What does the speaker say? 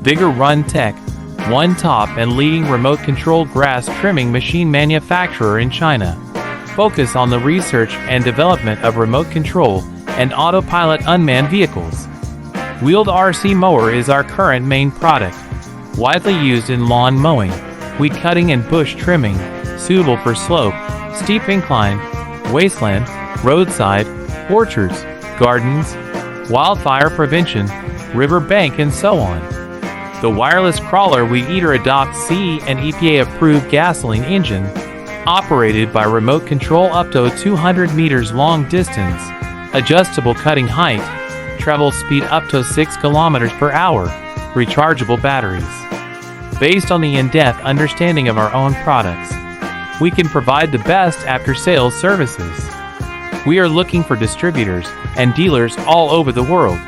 Vigor Run Tech, one top and leading remote-controlled grass trimming machine manufacturer in China. Focus on the research and development of remote control and autopilot unmanned vehicles. Wheeled RC mower is our current main product. Widely used in lawn mowing, weed cutting and bush trimming, suitable for slope, steep incline, wasteland, roadside, orchards, gardens, wildfire prevention, river bank and so on. The wireless crawler weed eater adopts CE and EPA approved gasoline engine, operated by remote control up to 200 meters long distance, adjustable cutting height, travel speed up to 6 kilometers per hour, rechargeable batteries. Based on the in-depth understanding of our own products, we can provide the best after-sales services. We are looking for distributors and dealers all over the world.